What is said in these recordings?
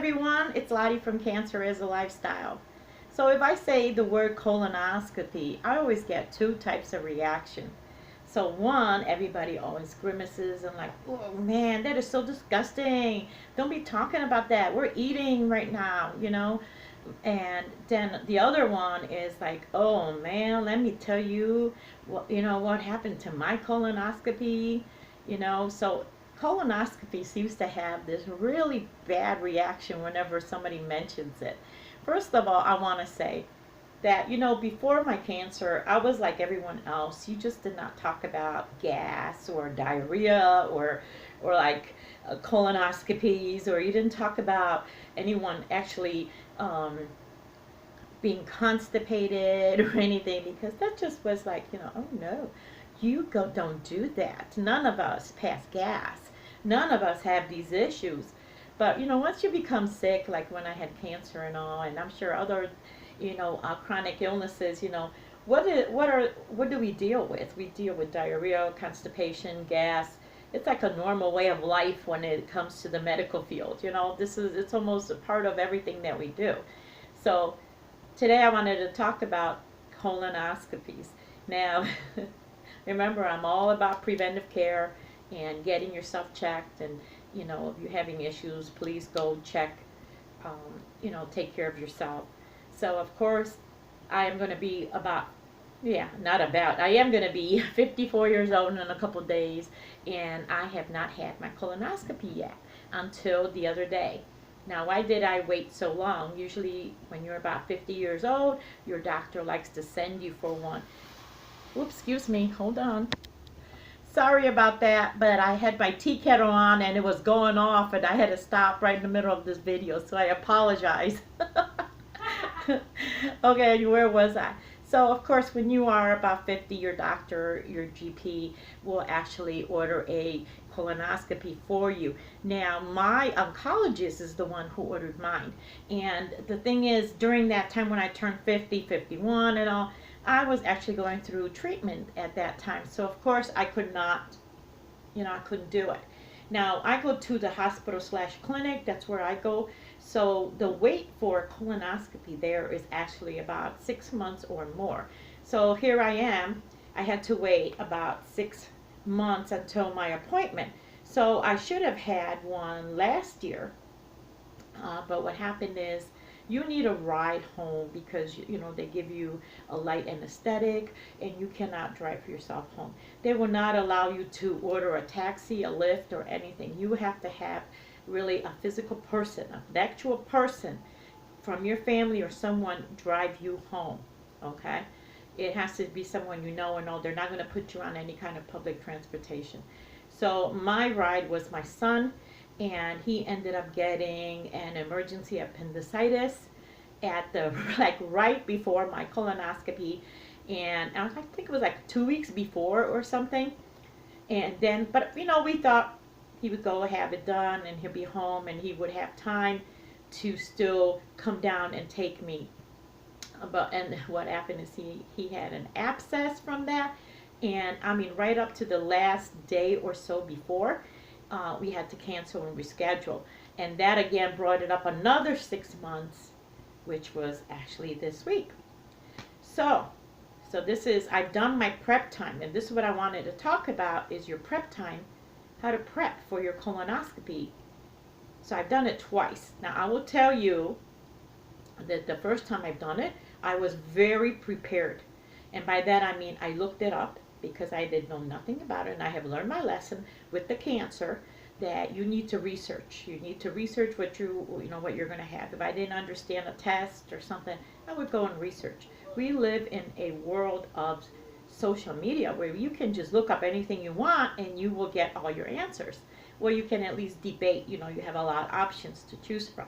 everyone, it's Lottie from Cancer is a Lifestyle. So if I say the word colonoscopy, I always get two types of reaction. So one, everybody always grimaces and like, oh man, that is so disgusting. Don't be talking about that. We're eating right now. And then the other one is like, oh man, let me tell you what happened to my colonoscopy. So colonoscopy seems to have this really bad reaction whenever somebody mentions it. First of all, I want to say that, before my cancer, I was like everyone else. You just did not talk about gas or diarrhea or like colonoscopies, or you didn't talk about anyone actually being constipated or anything, because that just was like, oh no, don't do that. None of us pass gas. None of us have these issues. But once you become sick, like when I had cancer and all, and I'm sure other, chronic illnesses, what do we deal with? We deal with diarrhea, constipation, gas. It's like a normal way of life when it comes to the medical field. It's almost a part of everything that we do. So today I wanted to talk about colonoscopies. Now, remember, I'm all about preventive care and getting yourself checked, and if you're having issues, please go check, take care of yourself. So of course, I am going to be I am going to be 54 years old in a couple of days, and I have not had my colonoscopy yet until the other day. Now, why did I wait so long? Usually when you're about 50 years old, your doctor likes to send you for one. Oops, excuse me, hold on. Sorry about that, but I had my tea kettle on and it was going off, and I had to stop right in the middle of this video, so I apologize. Okay, where was I? So of course, when you are about 50, your doctor, your GP, will actually order a colonoscopy for you. Now, my oncologist is the one who ordered mine. And the thing is, during that time when I turned 50, 51 and all, I was actually going through treatment at that time. So of course I could not, I couldn't do it. Now I go to the hospital/clinic, that's where I go. So the wait for colonoscopy there is actually about 6 months or more. So here I am, I had to wait about 6 months until my appointment. So I should have had one last year, but what happened is, you need a ride home because they give you a light anesthetic and you cannot drive yourself home. They will not allow you to order a taxi, a Lyft, or anything. You have to have really a physical person, an actual person from your family or someone drive you home. Okay, it has to be someone and they're not going to put you on any kind of public transportation. So my ride was my son, and he ended up getting an emergency appendicitis at the right before my colonoscopy, and I think it was like 2 weeks before or something. And then, but we thought he would go have it done and he'll be home and he would have time to still come down and take me. And what happened is he had an abscess from that, and right up to the last day or so before, we had to cancel and reschedule. And that again brought it up another 6 months, which was actually this week. So I've done my prep time, and this is what I wanted to talk about, is your prep time, how to prep for your colonoscopy. So I've done it twice. Now I will tell you that the first time I've done it, I was very prepared. And by that I mean I looked it up, because I did know nothing about it, and I have learned my lesson with the cancer that you need to research. You need to research what what you're going to have. If I didn't understand a test or something, I would go and research. We live in a world of social media where you can just look up anything you want and you will get all your answers. Well, you can at least debate. You have a lot of options to choose from.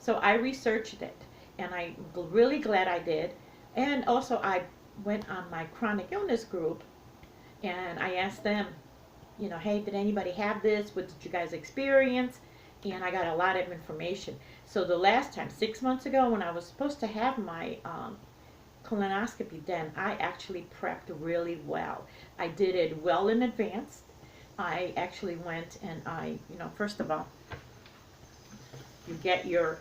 So I researched it, and I'm really glad I did. And also I went on my chronic illness group, and I asked them, hey, did anybody have this? What did you guys experience? And I got a lot of information. So the last time, 6 months ago, when I was supposed to have my colonoscopy done, I actually prepped really well. I did it well in advance. I actually went and first of all, you get your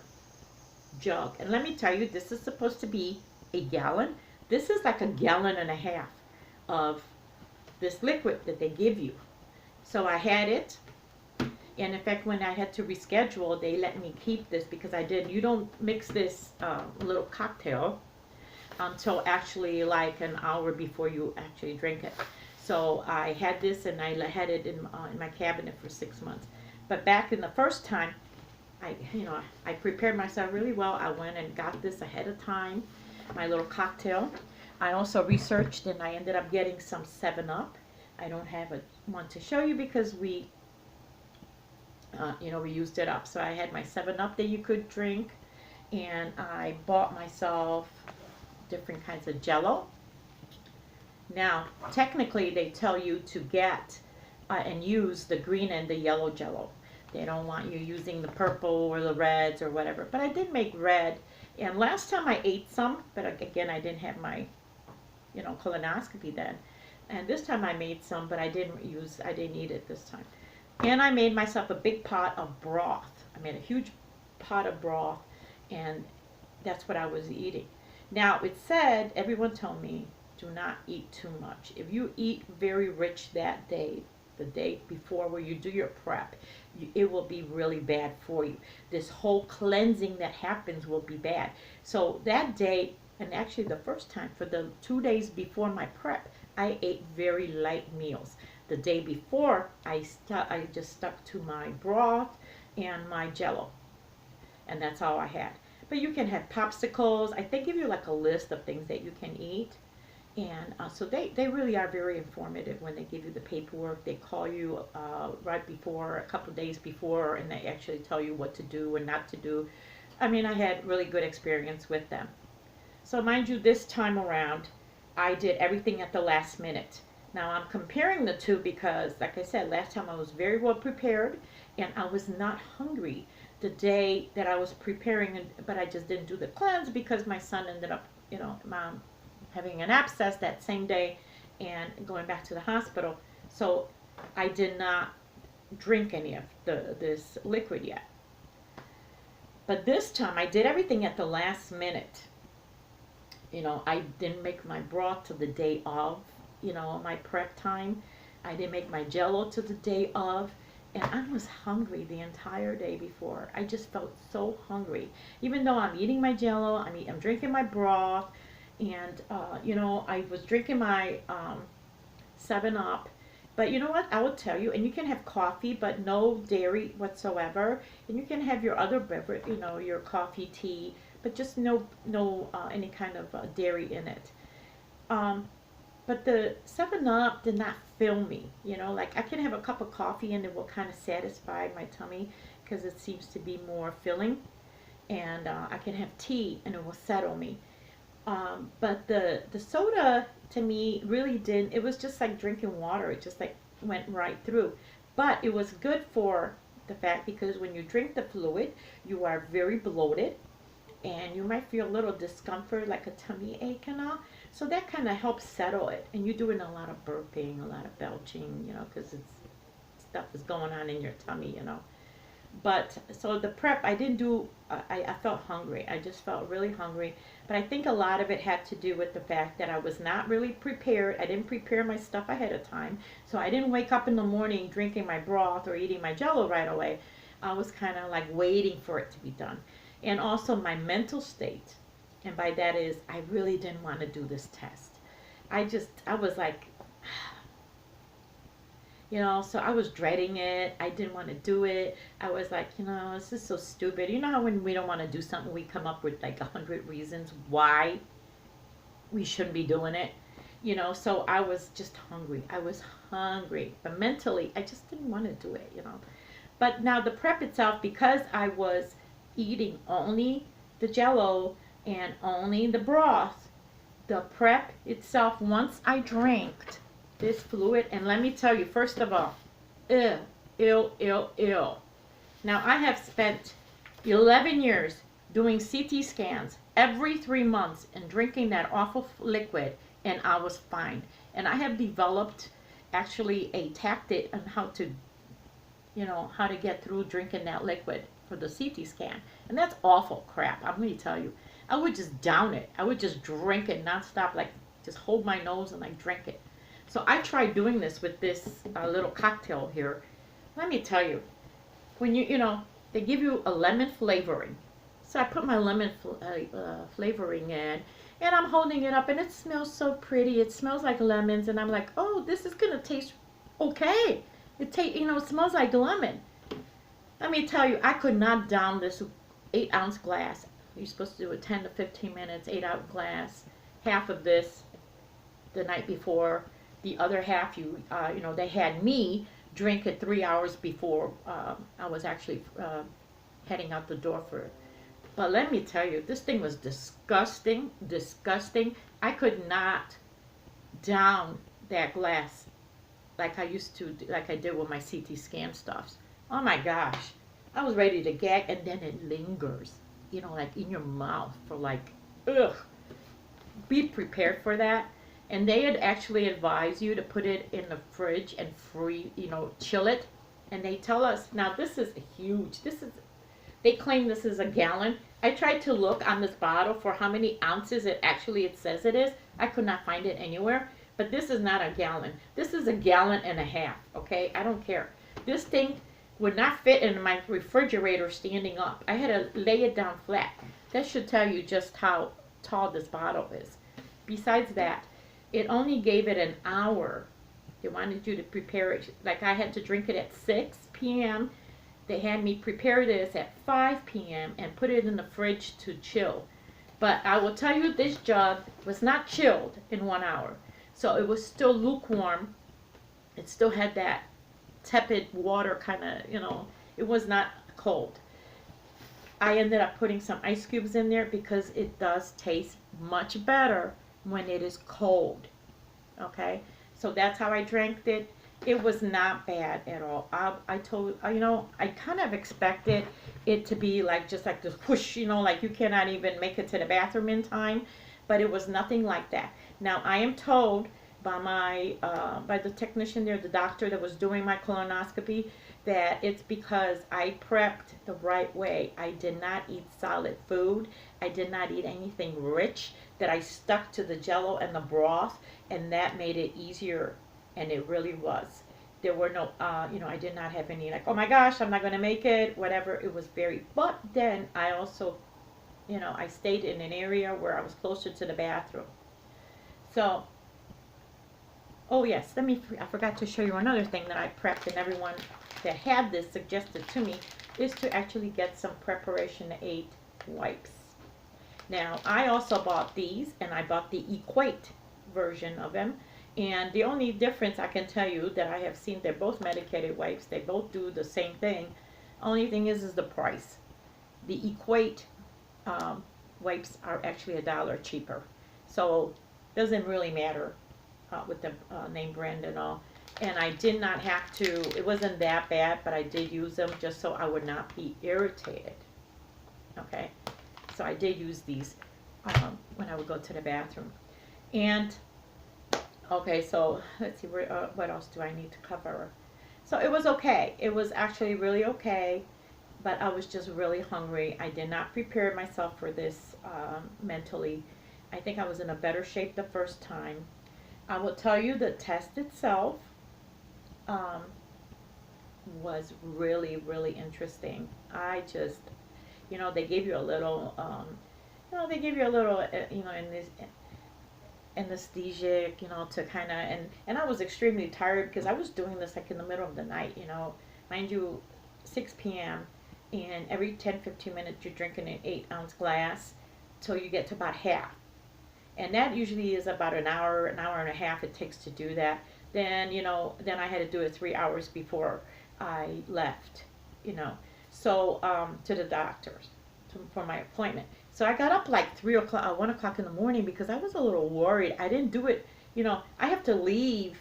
jug. And let me tell you, this is supposed to be a gallon. This is like a gallon and a half of this liquid that they give you. So I had it. And in fact, when I had to reschedule, they let me keep this because you don't mix this little cocktail until actually like an hour before you actually drink it. So I had this and I had it in my cabinet for 6 months. But back in the first time, I prepared myself really well. I went and got this ahead of time, my little cocktail. I also researched and I ended up getting some 7-Up. I don't have one to show you because we used it up. So I had my 7-Up that you could drink, and I bought myself different kinds of Jello. Now, technically, they tell you to get and use the green and the yellow Jello. They don't want you using the purple or the reds or whatever. But I did make red, and last time I ate some, but again, I didn't have my, colonoscopy then. And this time I made some, but I didn't eat it this time. And I made myself a big pot of broth. I made a huge pot of broth, and that's what I was eating. Now, it said, everyone told me, do not eat too much. If you eat very rich that day, the day before where you do your prep, it will be really bad for you. This whole cleansing that happens will be bad. So that day, and actually the first time, for the 2 days before my prep, I ate very light meals. The day before, I just stuck to my broth and my Jello, and that's all I had. But you can have popsicles. I think give you like a list of things that you can eat, and so they really are very informative when they give you the paperwork. They call you right before, a couple of days before, and they actually tell you what to do and not to do. I mean, I had really good experience with them. So mind you, this time around, I did everything at the last minute. Now I'm comparing the two because, like I said, last time I was very well prepared and I was not hungry the day that I was preparing, but I just didn't do the cleanse because my son ended up, mom having an abscess that same day and going back to the hospital. So I did not drink any of this liquid yet. But this time I did everything at the last minute. I didn't make my broth till the day of, my prep time. I didn't make my Jello till the day of. And I was hungry the entire day before. I just felt so hungry. Even though I'm eating my Jello, I'm drinking my broth, and, I was drinking my 7-Up. But you know what? I will tell you, and you can have coffee, but no dairy whatsoever. And you can have your other beverage, your coffee, tea, but just no any kind of dairy in it. But the 7-Up did not fill me, like I can have a cup of coffee and it will kind of satisfy my tummy because it seems to be more filling. And I can have tea and it will settle me. But the soda to me really didn't, it was just like drinking water. It just like went right through. But it was good for the fact because when you drink the fluid, you are very bloated and you might feel a little discomfort, like a tummy ache and all. So that kind of helps settle it. And you're doing a lot of burping, a lot of belching, because stuff is going on in your tummy, But so the prep, I didn't do, I felt hungry. I just felt really hungry. But I think a lot of it had to do with the fact that I was not really prepared. I didn't prepare my stuff ahead of time. So I didn't wake up in the morning drinking my broth or eating my Jello right away. I was kind of like waiting for it to be done. And also my mental state. And by that is, I really didn't want to do this test. I was like, so I was dreading it. I didn't want to do it. I was like, this is so stupid. You know how when we don't want to do something, we come up with like 100 reasons why we shouldn't be doing it. So I was just hungry. I was hungry. But mentally, I just didn't want to do it, But now the prep itself, because I was eating only the Jello and only the broth, the prep itself, once I drank this fluid, and let me tell you, first of all, ill. Now, I have spent 11 years doing CT scans every 3 months and drinking that awful liquid, and I was fine. And I have developed actually a tactic on how to get through drinking that liquid. for the CT scan. And that's awful crap, I'm going to tell you. I would just down it. I would just drink it nonstop, like just hold my nose and like drink it. So I tried doing this with this little cocktail here. Let me tell you, when they give you a lemon flavoring. So I put my lemon flavoring in, and I'm holding it up, and it smells so pretty. It smells like lemons, and I'm like, oh, this is gonna taste okay. It smells like lemon. Let me tell you, I could not down this 8-ounce glass. You're supposed to do it 10 to 15 minutes, 8-ounce glass. Half of this the night before. The other half, they had me drink it 3 hours before I was actually heading out the door for it. But let me tell you, this thing was disgusting, disgusting. I could not down that glass like I used to, like I did with my CT scan stuffs. Oh my gosh. I was ready to gag, and then it lingers, like in your mouth for like, ugh. Be prepared for that. And they had actually advised you to put it in the fridge and chill it. And they tell us, now this is huge. They claim this is a gallon. I tried to look on this bottle for how many ounces it says it is. I could not find it anywhere. But this is not a gallon. This is a gallon and a half, okay? I don't care. This thing would not fit in my refrigerator standing up. I had to lay it down flat. That should tell you just how tall this bottle is. Besides that, it only gave it an hour. They wanted you to prepare it. Like I had to drink it at 6 p.m. They had me prepare this at 5 p.m. and put it in the fridge to chill. But I will tell you, this jug was not chilled in 1 hour. So it was still lukewarm. It still had that tepid water kind of, it was not cold. I ended up putting some ice cubes in there because it does taste much better when it is cold. Okay? So that's how I drank it. It was not bad at all. I told, I kind of expected it to be like just like this whoosh, like you cannot even make it to the bathroom in time. But it was nothing like that. Now, I am told by by the technician there, the doctor that was doing my colonoscopy, that it's because I prepped the right way. I did not eat solid food. I did not eat anything rich, that I stuck to the jello and the broth, and that made it easier, and it really was. There were no, I did not have any like, oh my gosh, I'm not going to make it, whatever. It was but then I also, I stayed in an area where I was closer to the bathroom. So, oh yes, I forgot to show you another thing that I prepped, and everyone that had this suggested to me, is to actually get some Preparation 8 wipes. Now, I also bought these, and I bought the Equate version of them. And the only difference I can tell you that I have seen, they're both medicated wipes. They both do the same thing. Only thing is the price. The Equate wipes are actually $1 cheaper. So, doesn't really matter with the name brand and all. And I did not have to, it wasn't that bad, but I did use them just so I would not be irritated. Okay? So I did use these when I would go to the bathroom. And, okay, so let's see, what else do I need to cover? So it was okay. It was actually really okay, but I was just really hungry. I did not prepare myself for this mentally. I think I was in a better shape the first time. I will tell you the test itself was really, really interesting. I just, they gave you a little, in this anesthesia, to kind of, and I was extremely tired because I was doing this like in the middle of the night, mind you, 6 p.m. and every 10-15 minutes you're drinking an 8-ounce glass till you get to about half. And that usually is about an hour and a half it takes to do that. Then, then I had to do it 3 hours before I left, so to the doctors for my appointment. So I got up like 1 o'clock in the morning because I was a little worried. I didn't do it, I have to leave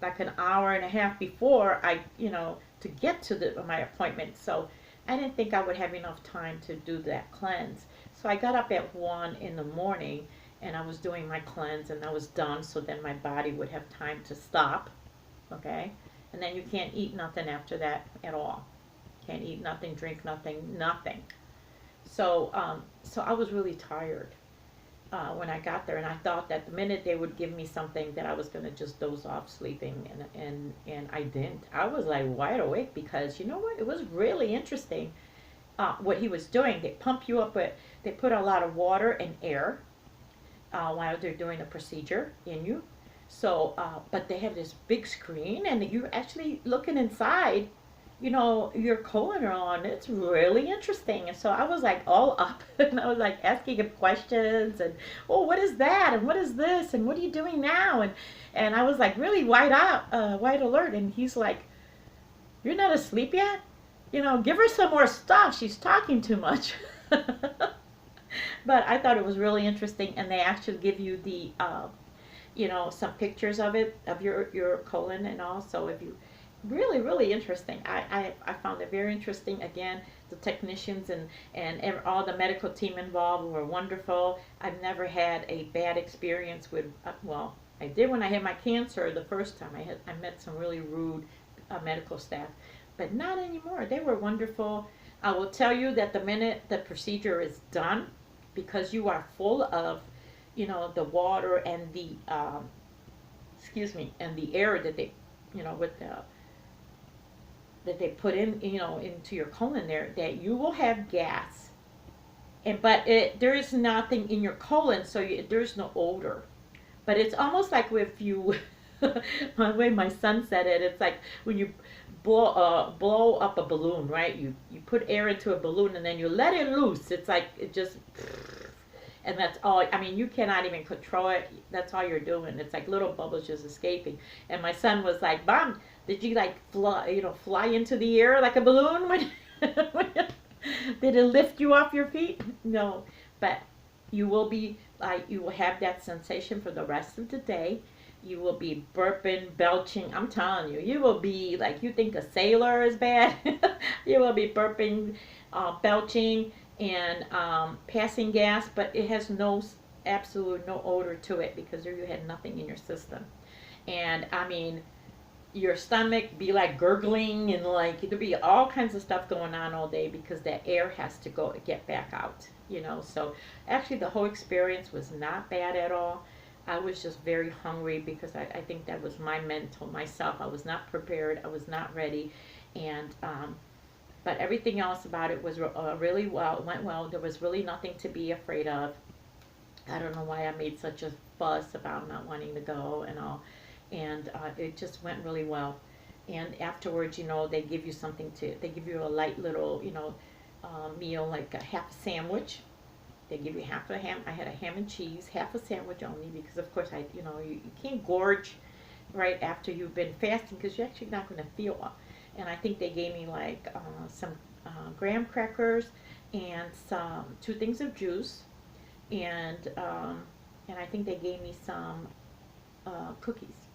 like an hour and a half before I, to get to my appointment. So I didn't think I would have enough time to do that cleanse. So I got up at 1 in the morning and I was doing my cleanse and I was done, so then my body would have time to stop, okay? And then you can't eat nothing after that at all. can't eat nothing, drink nothing, nothing. So I was really tired when I got there, and I thought that the minute they would give me something that I was going to just doze off sleeping, and I didn't. I was like wide awake because you know what? It was really interesting what he was doing. They pump you up with, they put a lot of water and air while they're doing the procedure in you. So, but they have this big screen, and you're actually looking inside, you know, your colon on. It's really interesting. And so I was like all up, and I was like asking him questions, and oh, what is that, and what is this, and what are you doing now, and I was like really wide alert, and he's like, "You're not asleep yet? You know, give her some more stuff. She's talking too much." But I thought it was really interesting, and they actually give you the you know, some pictures of it, of your colon and all. So if you really interesting. I found it very interesting. Again, the technicians and all the medical team involved were wonderful. I've never had a bad experience with well, I did when I had my cancer the first time. I met some really rude medical staff, but not anymore. They were wonderful. I will tell you that the minute the procedure is done, because you are full of, you know, the water and the excuse me, and the air that they, you know, with the that they put in, you know, into your colon there, that you will have gas, and but there is nothing in your colon, so there's no odor. But it's almost like if you, the way my son said it, it's like when you blow up a balloon, right? You put air into a balloon and then you let it loose. It's like it just, and that's all. I mean, you cannot even control it. That's all you're doing. It's like little bubbles just escaping. And my son was like, "Mom, did you like fly into the air like a balloon? Did it lift you off your feet?" No, but you will be like, you will have that sensation for the rest of the day. You will be burping, belching. I'm telling you, you will be like, you think a sailor is bad. You will be burping, belching, and passing gas, but it has absolute no odor to it because you had nothing in your system. And I mean, your stomach be like gurgling, and like there'll be all kinds of stuff going on all day because that air has to get back out, you know. So actually the whole experience was not bad at all. I was just very hungry because I think that was my mental myself. I was not prepared. I was not ready. And but everything else about it was really well. It went well. There was really nothing to be afraid of. I don't know why I made such a fuss about not wanting to go and all. And it just went really well. And afterwards, you know, they give you they give you a light little, you know, meal, like a half a sandwich. They give you half a ham. I had a ham and cheese, half a sandwich only, because of course you can't gorge right after you've been fasting because you're actually not going to feel well. And I think they gave me like some graham crackers and some 2 things of juice, and I think they gave me some cookies.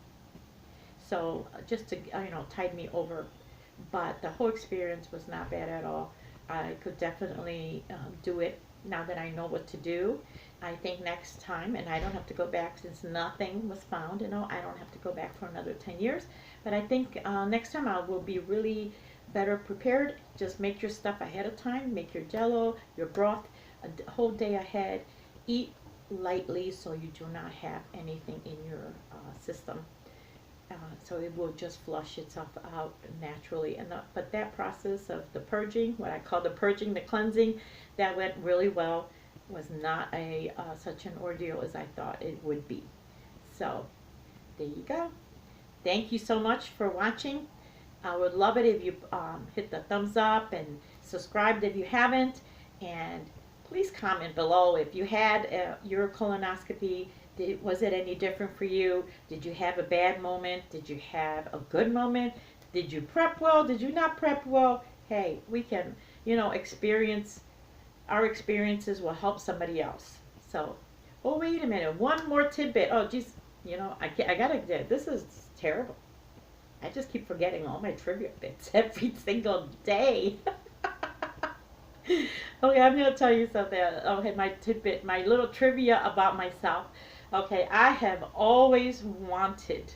So just to tide me over, but the whole experience was not bad at all. I could definitely do it now that I know what to do. I think next time, and I don't have to go back since nothing was found, I don't have to go back for another 10 years. But I think next time I will be really better prepared. Just make your stuff ahead of time. Make your jello, your broth a whole day ahead. Eat lightly so you do not have anything in your system. So it will just flush itself out naturally. But that process of the purging, what I call the purging, the cleansing, that went really well. Was not such an ordeal as I thought it would be. So there you go. Thank you so much for watching. I would love it if you hit the thumbs up and subscribe if you haven't. And please comment below if you had your colonoscopy. Was it any different for you? Did you have a bad moment? Did you have a good moment? Did you prep well? Did you not prep well? Hey, we can, experience. Our experiences will help somebody else. So, oh, wait a minute. One more tidbit. Oh, geez. I gotta, this is terrible. I just keep forgetting all my trivia bits every single day. Okay, I'm going to tell you something. Okay, my tidbit, my little trivia about myself. Okay, I have always wanted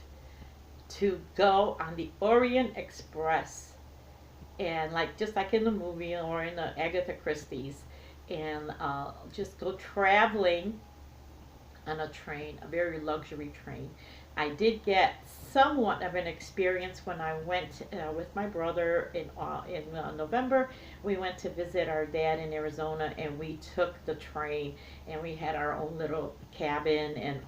to go on the Orient Express and like just like in the movie or in the Agatha Christie's, and just go traveling on a train, a very luxury train. I did get somewhat of an experience when I went with my brother in November. We went to visit our dad in Arizona, and we took the train, and we had our own little cabin, and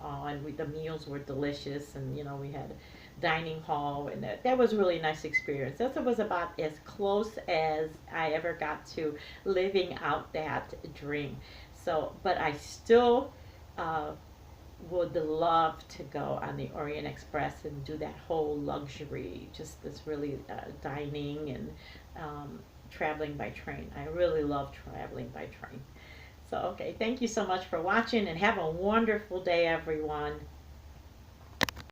the meals were delicious, and we had a dining hall, and that was a really nice experience. That was about as close as I ever got to living out that dream. So, but I still uh, would love to go on the Orient Express and do that whole luxury, just this really dining and traveling by train. I really love traveling by train. So, okay, thank you so much for watching, and have a wonderful day, everyone.